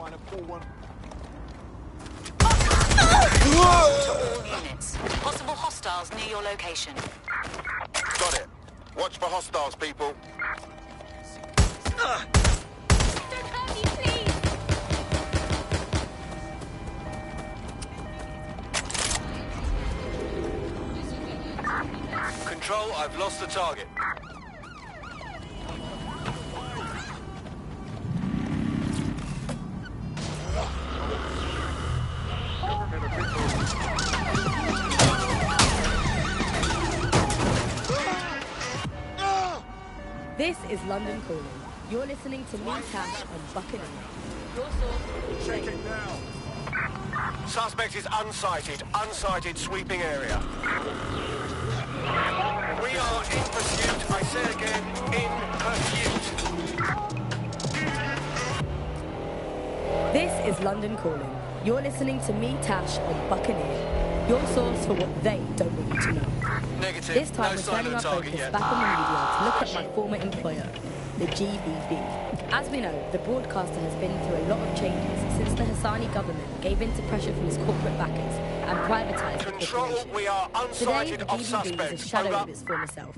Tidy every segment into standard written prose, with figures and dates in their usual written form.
trying to pull one. To all units. Possible hostiles near your location. Got it. Watch for hostiles, people. Don't hurt me, please! Control, I've lost the target. This is London Calling. You're listening to me, Tash, on Buccaneer. Your source. Check it now. Suspect is unsighted. Unsighted sweeping area. We are in pursuit. I say again, in pursuit. This is London Calling. You're listening to me, Tash, on Buccaneer. Your source for what they don't want you to know. Negative. This time No we're sign turning of our the target focus yet. back on the media to look at my former employer, the GBB. As we know, the broadcaster has been through a lot of changes since the Hassani government gave in to pressure from its corporate backers and privatised the Control, corporation. we are Today, unsighted the of GBB is suspects. a shadow Over. of its former self.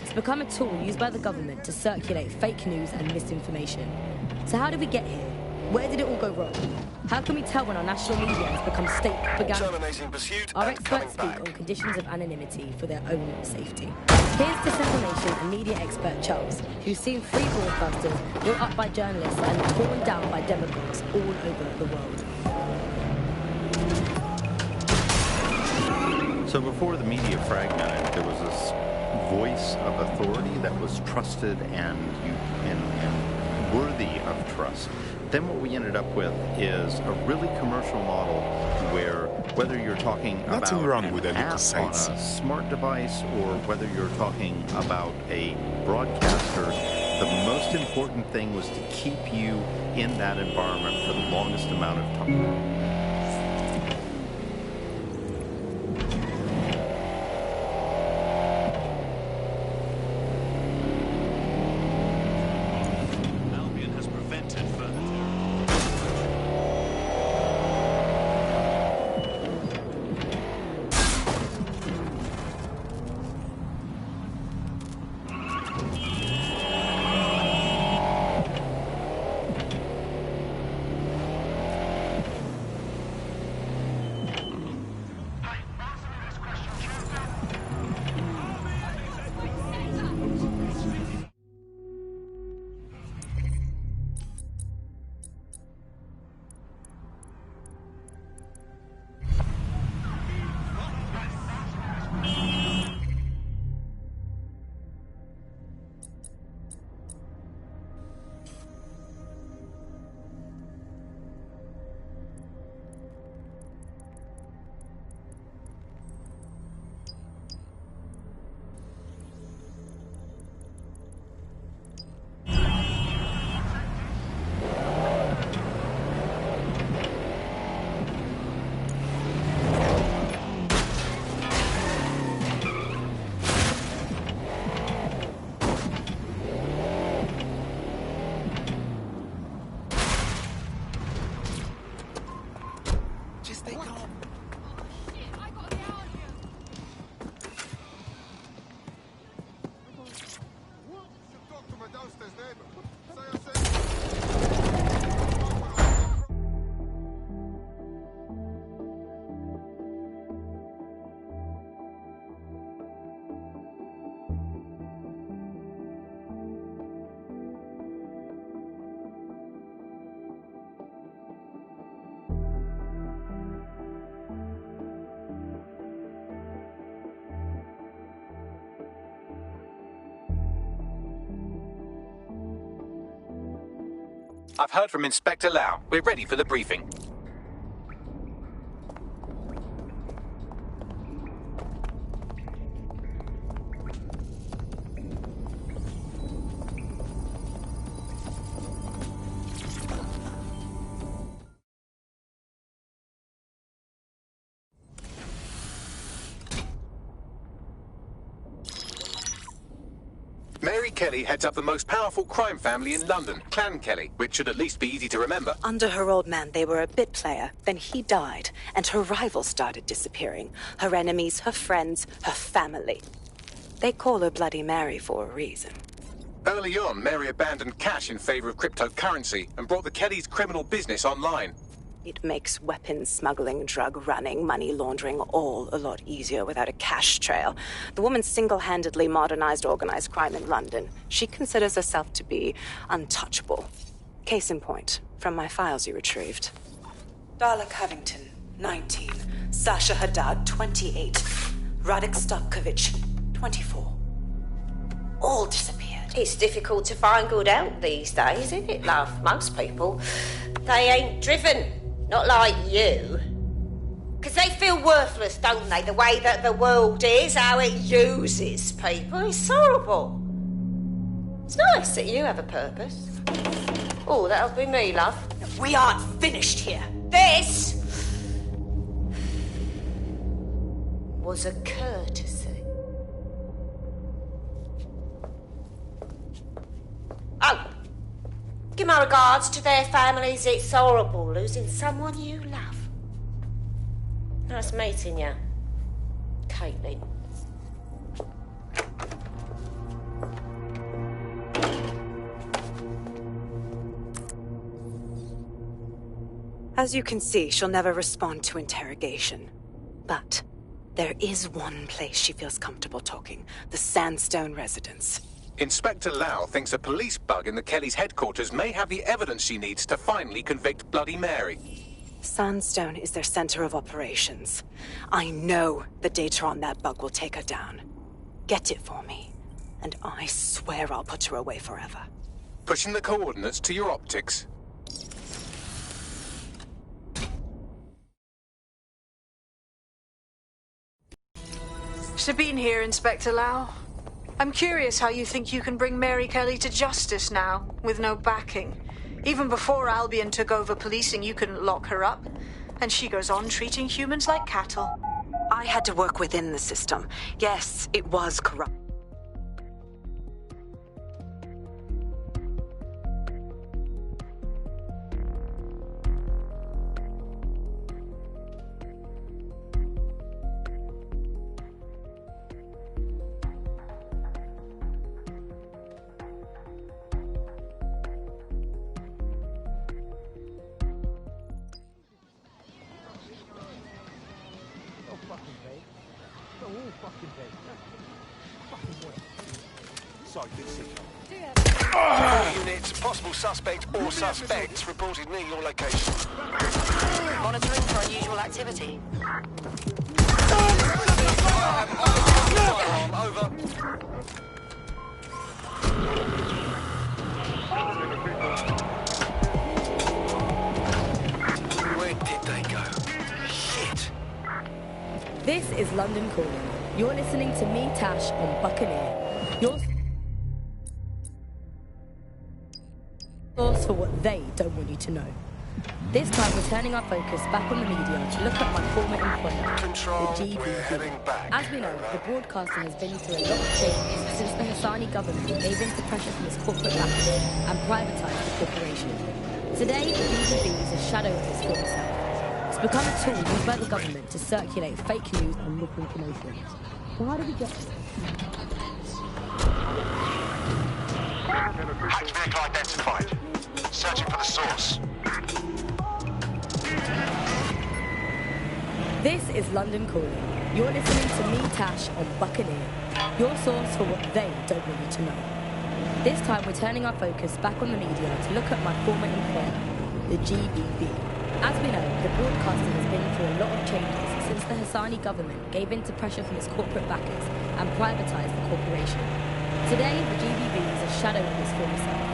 It's become a tool used by the government to circulate fake news and misinformation. So how did we get here? Where did it all go wrong? How can we tell when our national media has become state propaganda? Terminating pursuit Our and coming experts speak back. on conditions of anonymity for their own safety. Here's disinformation and media expert Charles, who's seen free broadcasters built up by journalists and torn down by demagogues all over the world. So before the media fragmented, there was this voice of authority that was trusted and worthy of trust. Then what we ended up with is a really commercial model where whether you're talking Nothing about wrong an with a little app on sense. a smart device or whether you're talking about a broadcaster, the most important thing was to keep you in that environment for the longest amount of time. Albion has prevented further. I've heard from Inspector Lau. We're ready for the briefing. Kelly heads up the most powerful crime family in London, Clan Kelly, which should at least be easy to remember. Under her old man, they were a bit player. Then he died, and her rivals started disappearing. Her enemies, her friends, her family. They call her Bloody Mary for a reason. Early on, Mary abandoned cash in favor of cryptocurrency and brought the Kellys' criminal business online. It makes weapons smuggling, drug running, money laundering all a lot easier without a cash trail. The woman single-handedly modernized organized crime in London. She considers herself to be untouchable. Case in point, from my files you retrieved. Darla Covington, 19. Sasha Haddad, 28. Radek Stavkovich, 24. All disappeared. It's difficult to find good help these days, isn't it, love? Most people, they ain't driven. Not like you. 'Cause they feel worthless, don't they? The way that the world is, how it uses people. It's horrible. It's nice that you have a purpose. Oh, that'll be me, love. We aren't finished here. This was a courtesy. Oh, give my regards to their families. It's horrible losing someone you love. Nice meeting you, Caitlin. As you can see, she'll never respond to interrogation. But there is one place she feels comfortable talking. The Sandstone residence. Inspector Lau thinks a police bug in the Kellys' headquarters may have the evidence she needs to finally convict Bloody Mary. Sandstone is their center of operations. I know the data on that bug will take her down. Get it for me, and I swear I'll put her away forever. Pushing the coordinates to your optics. Sabine here, Inspector Lau. I'm curious how you think you can bring Mary Kelly to justice now, with no backing. Even before Albion took over policing, you couldn't lock her up. And she goes on treating humans like cattle. I had to work within the system. Yes, it was corrupt. Units, possible suspect or suspects reported near your location. Monitoring for unusual activity. Over. Where did they go? Shit. This is London Calling. You're listening to me, Tash, on Buccaneer. Your source for what they don't want you to know. This time we're turning our focus back on the media to look at my former employer, Control, the we're heading GBB. back. As we know, the broadcaster has been through a lot of changes since the Hassani government gave in to pressure from its corporate backers and privatised the corporation. Today, the GBB is a shadow of its former self. It's become a tool used by the government to circulate fake news and misinformation. So how do we get here? Hacked vehicle identified. Searching for the source. This is London Calling. You're listening to me, Tash, on Buccaneer. Your source for what they don't want you to know. This time we're turning our focus back on the media to look at my former employer, the GBB. As we know, the broadcaster has been through a lot of changes since the Hassani government gave in to pressure from its corporate backers and privatised the corporation. Today, the GBB is a shadow of its former self.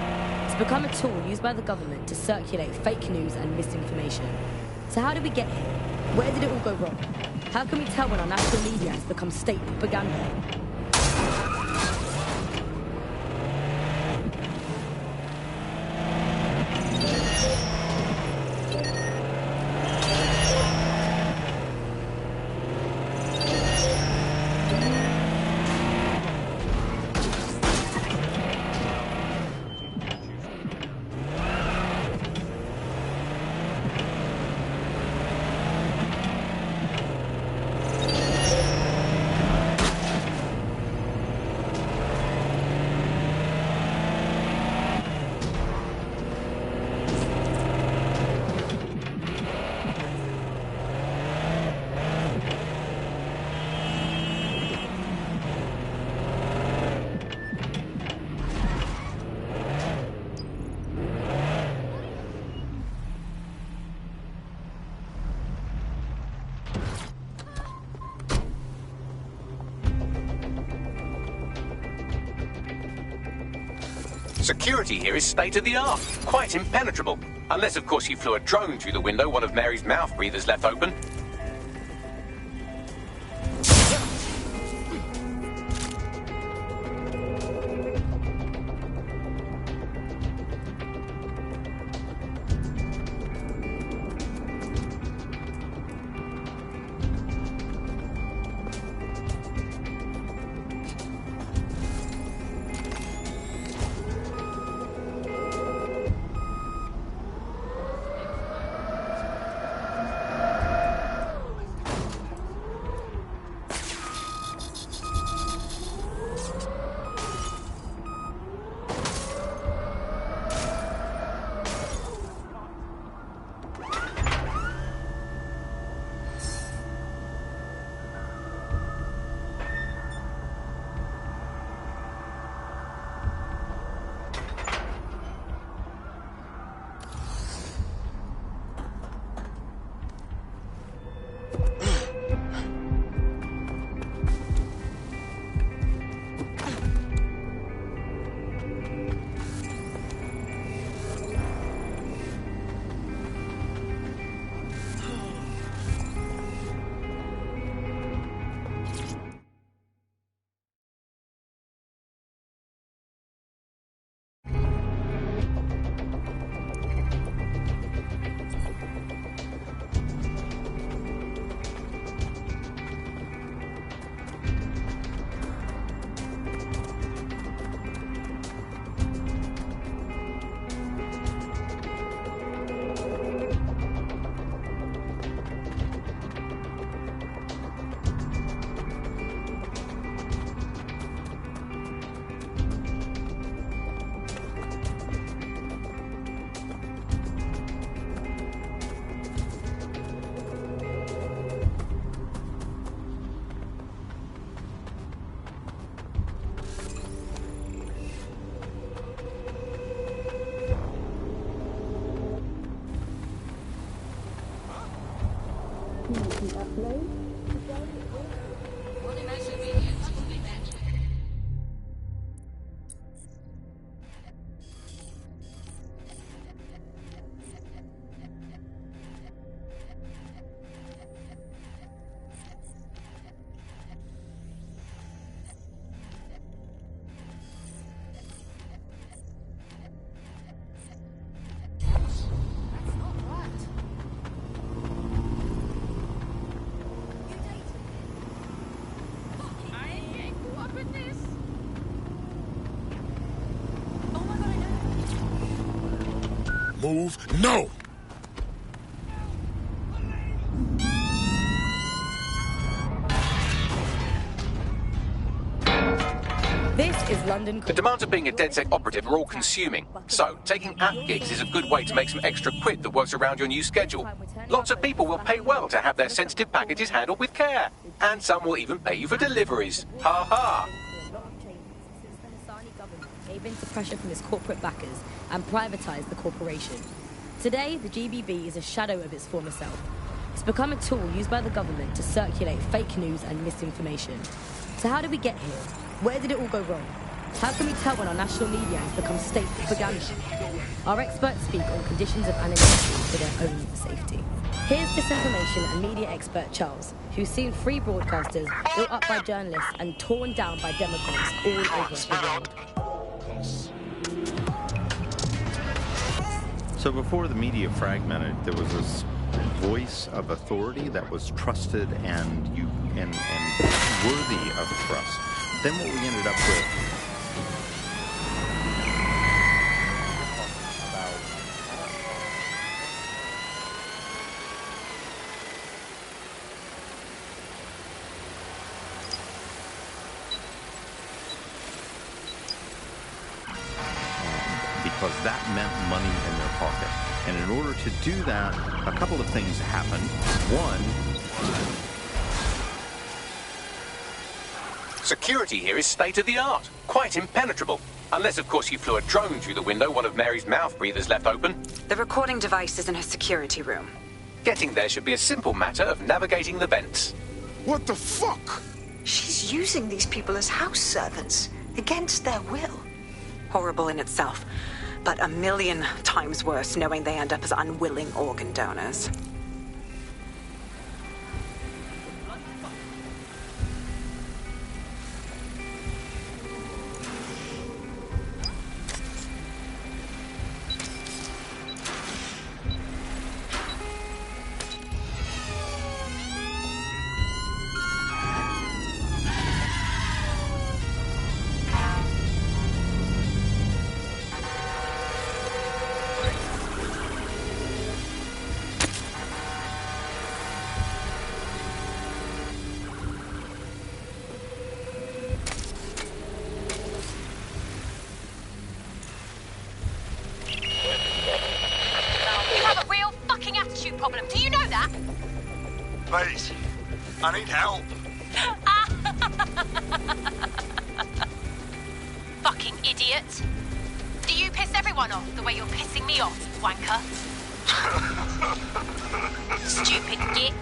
It's become a tool used by the government to circulate fake news and misinformation. So how did we get here? Where did it all go wrong? How can we tell when our national media has become state propaganda? Security here is state-of-the-art, quite impenetrable. Unless, of course, you flew a drone through the window one of Mary's mouth breathers left open. Move, no! This is London. The demands of being a DedSec operative are all consuming. So, taking app gigs is a good way to make some extra quid that works around your new schedule. Lots of people will pay well to have their sensitive packages handled with care. And some will even pay you for deliveries. Ha ha! Gave in to pressure from its corporate backers and privatised the corporation. Today, the GBB is a shadow of its former self. It's become a tool used by the government to circulate fake news and misinformation. So how did we get here? Where did it all go wrong? How can we tell when our national media has become state propaganda? Our experts speak on conditions of anonymity for their own safety. Here's disinformation and media expert Charles, who's seen free broadcasters built up by journalists and torn down by demagogues all over the world. So before the media fragmented, there was this voice of authority that was trusted and worthy of trust. Then what we ended up with because that meant money in their pocket. And in order to do that, a couple of things happened. One, security here is state-of-the-art, quite impenetrable. Unless, of course, you flew a drone through the window one of Mary's mouth breathers left open. The recording device is in her security room. Getting there should be a simple matter of navigating the vents. What the fuck? She's using these people as house servants, against their will. Horrible in itself, but a million times worse knowing they end up as unwilling organ donors. Problem. Do you know that? Please, I need help. Fucking idiot. Do you piss everyone off the way you're pissing me off, wanker? Stupid git.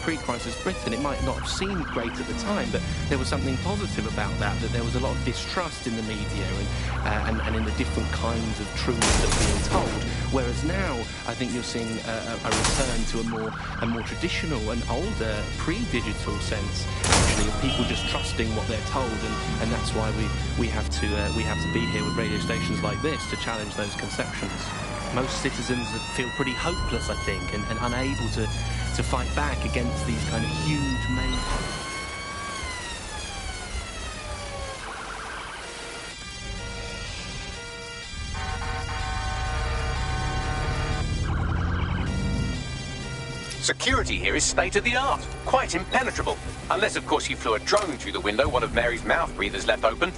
Pre-crisis Britain, it might not have seemed great at the time, but there was something positive about that there was a lot of distrust in the media and in the different kinds of truths that were being told. Whereas now, I think you're seeing a return to a more traditional and older pre-digital sense, actually, of people just trusting what they're told, and that's why we have to be here with radio stations like this to challenge those conceptions. Most citizens feel pretty hopeless, I think, and unable to fight back against these kind of huge majors. Security here is state-of-the-art, quite impenetrable. Unless, of course, you flew a drone through the window one of Mary's mouth breathers left open.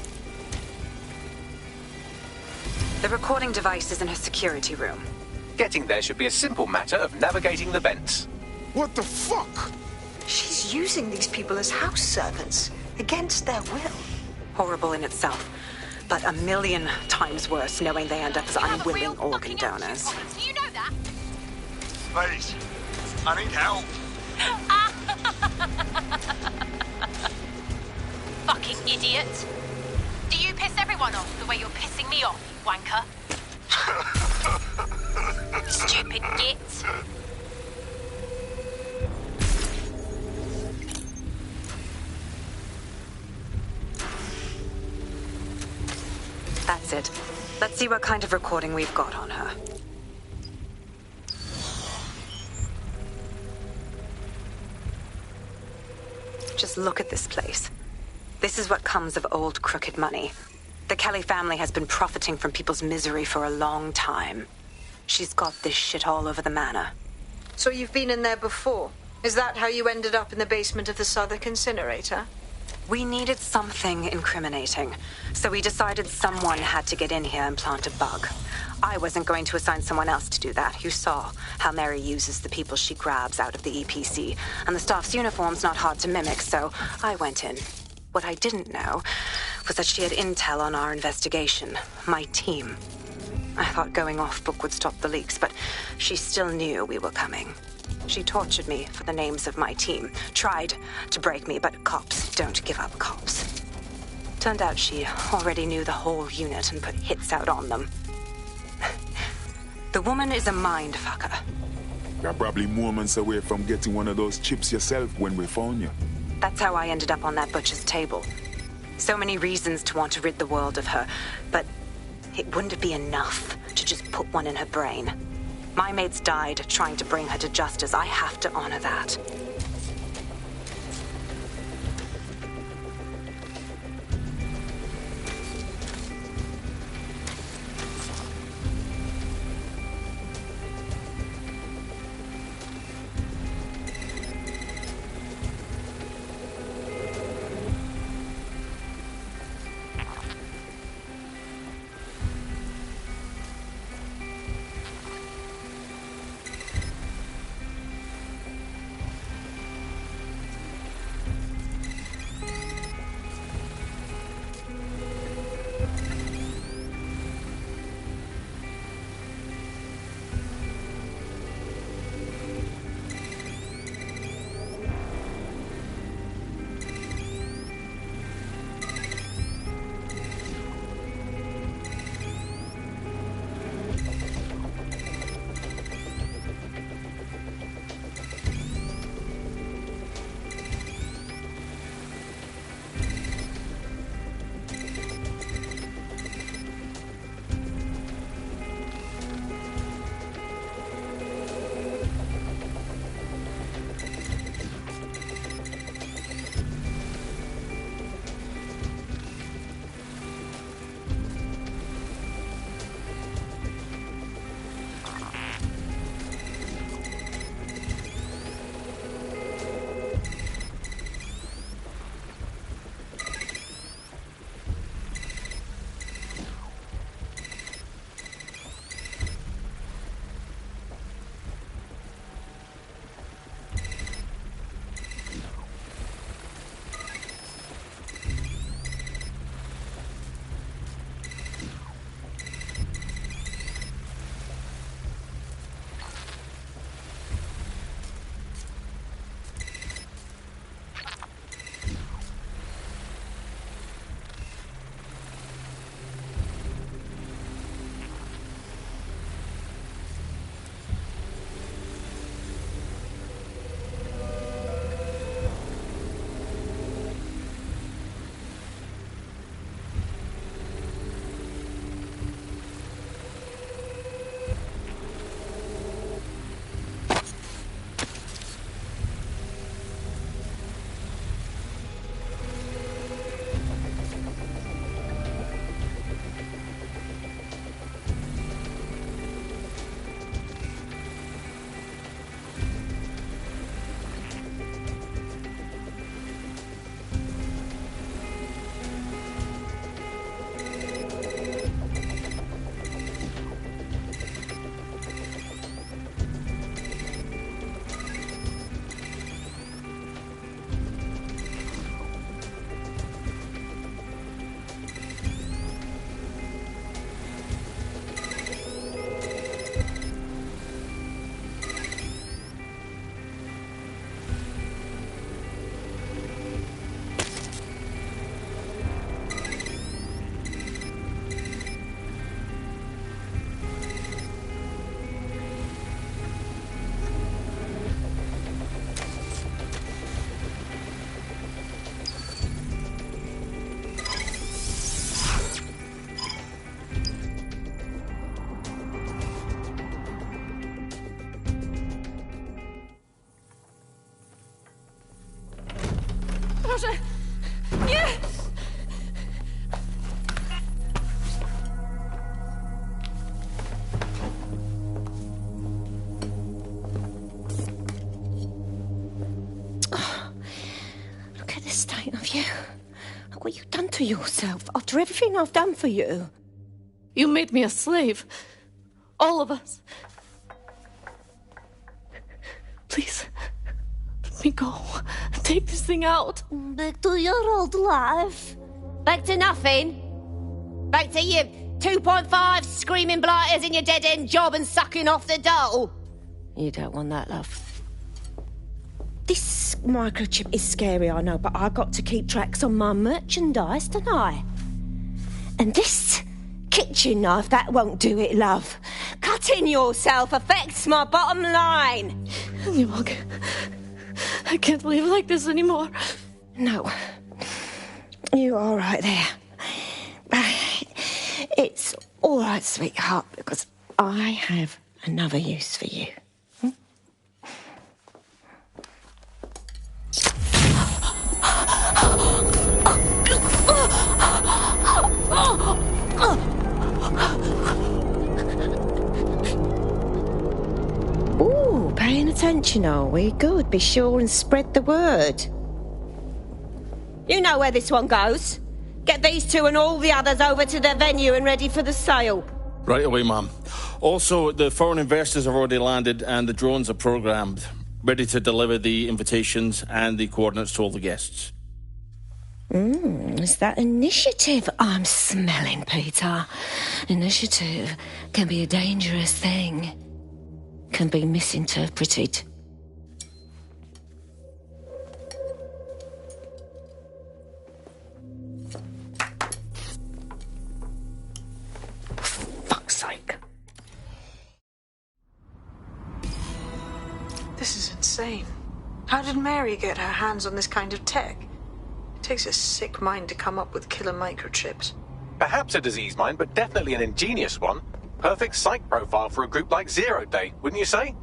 The recording device is in her security room. Getting there should be a simple matter of navigating the vents. What the fuck? She's using these people as house servants, against their will. Horrible in itself, but a million times worse knowing they end up as unwilling organ donors. Do you know that? Please, I need help. Fucking idiot. Do you piss everyone off the way you're pissing me off, wanker? Stupid git. That's it. Let's see what kind of recording we've got on her. Just look at this place. This is what comes of old crooked money. The Kelly family has been profiting from people's misery for a long time. She's got this shit all over the manor. So you've been in there before? Is that how you ended up in the basement of the Southwark incinerator? We needed something incriminating, so we decided someone had to get in here and plant a bug. I wasn't going to assign someone else to do that. You saw how Mary uses the people she grabs out of the EPC, and the staff's uniform's not hard to mimic, so I went in. What I didn't know was that she had intel on our investigation, my team. I thought going off book would stop the leaks, but she still knew we were coming. She tortured me for the names of my team, tried to break me, but cops don't give up cops. Turned out she already knew the whole unit and put hits out on them. The woman is a mind fucker. You're probably moments away from getting one of those chips yourself when we found you. That's how I ended up on that butcher's table. So many reasons to want to rid the world of her, but it wouldn't be enough to just put one in her brain. My mates died trying to bring her to justice. I have to honor that. Proszę! Nie! Look at the state insane of you. What you done to yourself after everything I've done for you? You made me a slave. All of us. Please, let me go. Take this thing out. Back to your old life. Back to nothing. Back to you 2.5 screaming blighters in your dead-end job and sucking off the dole. You don't want that, love. This microchip is scary, I know, but I got to keep tracks on my merchandise, don't I? And this kitchen knife, that won't do it, love. Cutting yourself affects my bottom line. I can't live like this anymore. No. You're all right there. It's all right, sweetheart, because I have another use for you. Ooh, paying attention, are we? Good. Be sure and spread the word. You know where this one goes. Get these two and all the others over to the venue and ready for the sale. Right away, Ma'am. Also, the foreign investors have already landed and the drones are programmed, ready to deliver the invitations and the coordinates to all the guests. Is that initiative I'm smelling, Peter? Initiative can be a dangerous thing. Can be misinterpreted. Fuck's sake. This is insane. How did Mary get her hands on this kind of tech? It takes a sick mind to come up with killer microchips. Perhaps a disease mind, but definitely an ingenious one. Perfect psych profile for a group like Zero Day, wouldn't you say?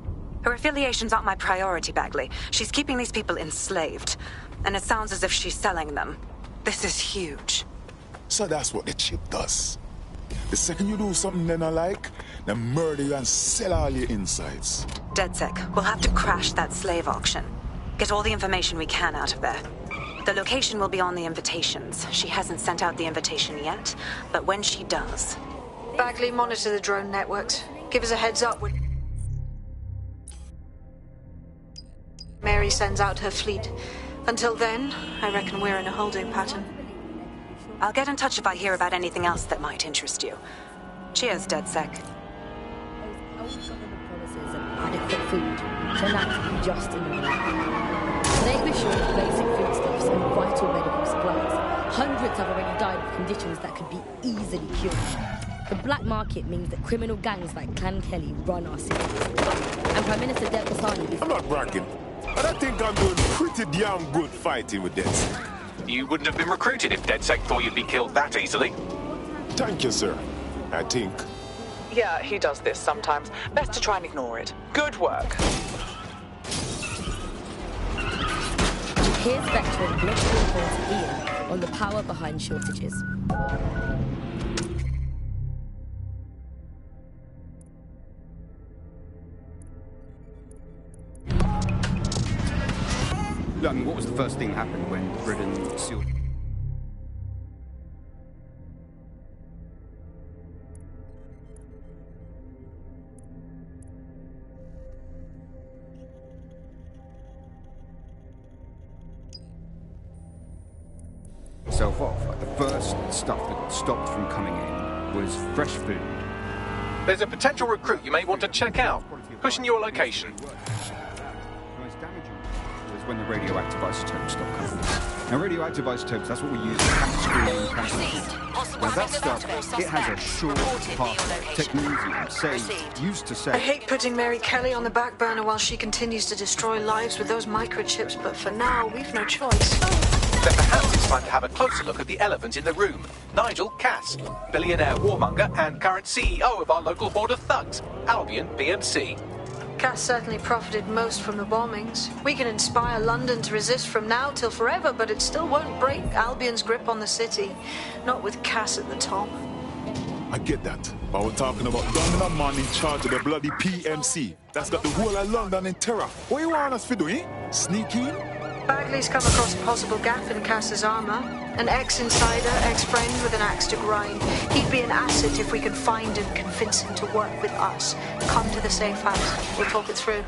Her affiliations aren't my priority, Bagley. She's keeping these people enslaved. And it sounds as if she's selling them. This is huge. So that's what the chip does. The second you do something they not like, they murder you and sell all your insides. DedSec, we'll have to crash that slave auction. Get all the information we can out of there. The location will be on the invitations. She hasn't sent out the invitation yet, but when she does... Bagley, monitor the drone networks. Give us a heads up when Mary sends out her fleet. Until then, I reckon we're in a holding pattern. I'll get in touch if I hear about anything else that might interest you. Cheers, DedSec. Adequate food turned out to be just enough. Today we're short of basic foodstuffs and vital medical supplies. Hundreds have already died of conditions that could be easily cured. The black market means that criminal gangs like Clan Kelly run our cities. And Prime Minister Dev Kasani is... I'm not bragging, but I think I'm doing pretty damn good fighting with this. You wouldn't have been recruited if DedSec thought you'd be killed that easily. Thank you, sir. I think. Yeah, he does this sometimes. Best to try and ignore it. Good work. Here's veteran political reporter Ian on the power behind shortages. Look, I mean, what was the first thing that happened when Britain sealed... itself off? Like, the first stuff that got stopped from coming in was fresh food. There's a potential recruit you may want to check out. Pushing your location. When the radioactive isotopes stop coming. Now, radioactive isotopes, that's what we use for cancer screening and cancer. Now, that stuff, it has a short path. Technetium used to say... I hate putting Mary Kelly on the back burner while she continues to destroy lives with those microchips, but for now, we've no choice. Then perhaps it's time to have a closer look at the elephant in the room. Nigel Cass, billionaire warmonger and current CEO of our local horde of thugs, Albion BMC. Cass certainly profited most from the bombings. We can inspire London to resist from now till forever, but it still won't break Albion's grip on the city. Not with Cass at the top. I get that, but we're talking about London man in charge of the bloody PMC. That's got the whole of London in terror. What you want us to do, eh? Sneak in? Bagley's come across a possible gap in Cass's armor. An ex-insider, ex-friend with an axe to grind. He'd be an asset if we could find and convince him to work with us. Come to the safe house. We'll talk it through.